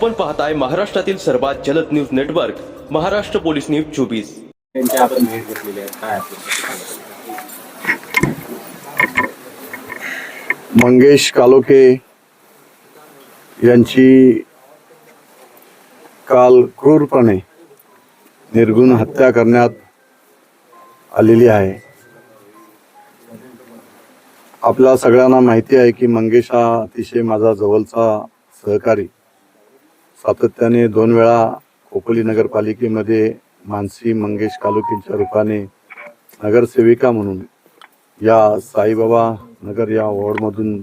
आपण पाहताय महाराष्ट्रातील सर्वात जलद news network Maharashtra police news 24। त्यांच्या आपण भेट घेतलेली आहे काय मंगेश कालोखे यांची काल क्रूरपणे निर्गुण हत्या करण्यात आलेली आहे। आपल्या सगळ्यांना माहिती आहे की मंगेश हा अतिशय माझा जवळचा सहकारी, सातत्याने 2 वेळा खोपोली नगरपालिकेमध्ये मानसी मंगेश कालोखेंच्या रूपाने नगरसेविका म्हणून या साईबाबा नगर या वॉर्डमधून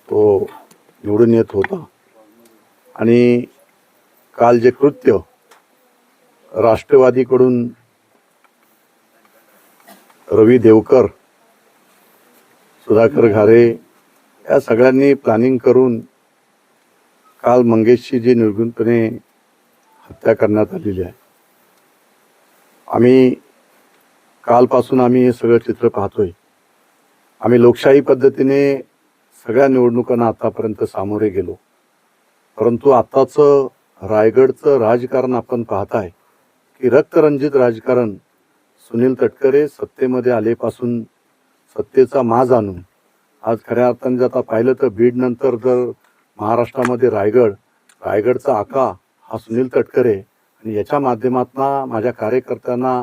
तो निवडून येत होता। आणि काल जे कृत्य राष्ट्रवादीकडून रवी देवकर, सुधाकर घारे या सगळ्यांनी प्लॅनिंग करून काल मंगेशची जी निर्गुणपणे हत्या करण्यात आलेली आहे। आम्ही कालपासून आम्ही हे सगळं चित्र पाहतोय। आम्ही लोकशाही पद्धतीने सगळ्या निवडणुकांना आतापर्यंत सामोरे गेलो, परंतु आताचं रायगडचं राजकारण आपण पाहताय की रक्तरंजित राजकारण। सुनील तटकरे सत्तेमध्ये आलेपासून सत्तेचा माज आणून आज खऱ्या अर्थाने जर आता पाहिलं तर बीड नंतर जर महाराष्ट्रामध्ये रायगडचा आका हा सुनील तटकरे आणि याच्या माध्यमातून माझ्या कार्यकर्त्यांना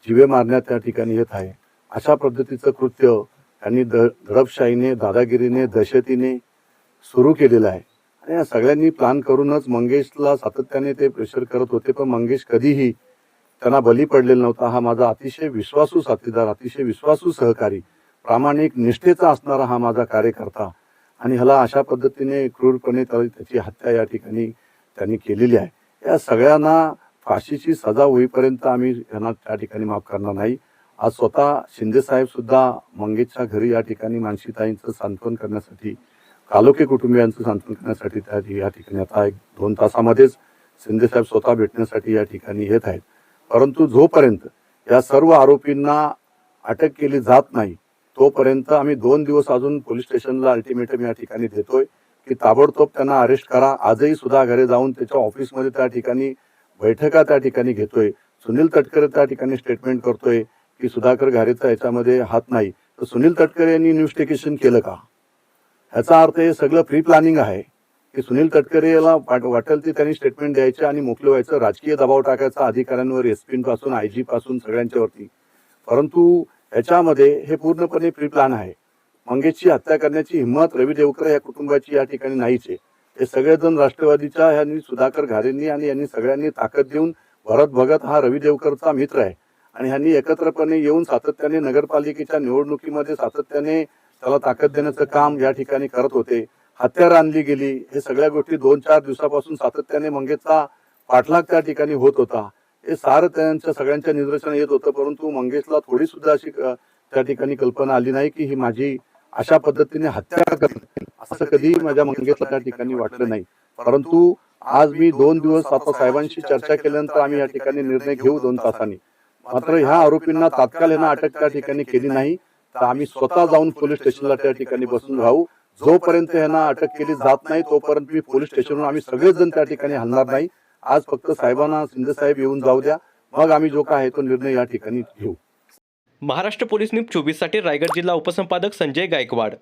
जीवे मारण्यात त्या ठिकाणी येत आहे। अशा पद्धतीचं कृत्य त्यांनी दडपशाहीने, दादागिरीने, दहशतीने सुरू केलेलं आहे। आणि या सगळ्यांनी प्लॅन करूनच मंगेशला सातत्याने ते प्रेशर करत होते, पण मंगेश कधीही त्यांना बली पडलेला नव्हता। हा माझा अतिशय विश्वासू साथीदार, अतिशय विश्वासू सहकारी, प्रामाणिक निष्ठेचा असणारा हा माझा कार्यकर्ता, आणि ह्याला अशा पद्धतीने क्रूरपणे त्याची हत्या या ठिकाणी त्यांनी केलेली आहे। या सगळ्यांना फाशीची सजा होईपर्यंत आम्ही यांना त्या ठिकाणी माफ करणार नाही। आज स्वतः शिंदे साहेब सुद्धा मंगेशच्या घरी या ठिकाणी मानसीताईंचं सांत्वन करण्यासाठी, कालोखे कुटुंबियांचं सांत्वन करण्यासाठी या ठिकाणी आता 1-2 तासामध्येच शिंदे साहेब स्वतः भेटण्यासाठी या ठिकाणी येत आहेत। परंतु जोपर्यंत या सर्व आरोपींना अटक केली जात नाही तोपर्यंत आम्ही 2 दिवस अजून पोलीस स्टेशनला अल्टिमेटम या ठिकाणी देतोय की ताबडतोब त्यांना अरेस्ट करा। आजही सुद्धा घरी जाऊन त्याच्या ऑफिसमध्ये त्या ठिकाणी बैठका त्या ठिकाणी घेतोय। सुनील तटकरे त्या ठिकाणी स्टेटमेंट करतोय की सुधाकर घारेचा याच्यामध्ये हात नाही, तर सुनील तटकरे यांनी इन्व्हेस्टिगेशन केलं का? ह्याचा अर्थ हे सगळं प्री प्लॅनिंग आहे की सुनील तटकरे याला वाटेल ते त्यांनी स्टेटमेंट द्यायचं आणि मोकळं व्हायचं, राजकीय दबाव टाकायचा अधिकाऱ्यांवर, एसपी पासून आयजी पासून सगळ्यांच्यावरती। परंतु याच्यामध्ये हे पूर्णपणे प्री प्लॅन आहे। मंगेशची हत्या करण्याची हिंमत रवी देवकर या कुटुंबाची या ठिकाणी नाहीच आहे। हे सगळेजण राष्ट्रवादीच्या यांनी, सुधाकर घारेंनी आणि यांनी सगळ्यांनी ताकद देऊन, भरत भगत हा रवी देवकरचा मित्र आहे आणि ह्यांनी एकत्रपणे येऊन सातत्याने नगरपालिकेच्या निवडणुकीमध्ये सातत्याने त्याला ताकद देण्याचं काम या ठिकाणी करत होते। हत्यार आणली गेली, हे सगळ्या गोष्टी 2-4 दिवसापासून सातत्याने मंगेशचा पाठलाग त्या ठिकाणी होत होता। हे सारं त्यांच्या सगळ्यांच्या निदर्शनास येत होतं, परंतु मंगेशला थोडी सुद्धा अशी त्या ठिकाणी कल्पना आली नाही की ही माझी अशा पद्धतीने हत्या करेल, असं कधी माझ्या मंगेशला त्या ठिकाणी वाटलं नाही। परंतु आज मी 2 दिवस आता साहेबांशी चर्चा केल्यानंतर आम्ही या ठिकाणी निर्णय घेऊ 2 तासांनी। मात्र ह्या आरोपींना तात्काळ यांना अटक त्या ठिकाणी केली नाही तर आम्ही स्वतः जाऊन पोलीस स्टेशनला त्या ठिकाणी बसून राहू। जोपर्यंत यांना अटक केली जात नाही तोपर्यंत मी पोलीस स्टेशनवर आम्ही सगळेजण त्या ठिकाणी हलणार नाही। आज फक्त साहेबांना, शिंदे साहेब येऊन जाऊ द्या, मग आम्ही जो काय आहे तो निर्णय या ठिकाणी घेऊ। महाराष्ट्र पोलीस न्यूज 24 साठी रायगड जिल्हा उपसंपादक संजय गायकवाड।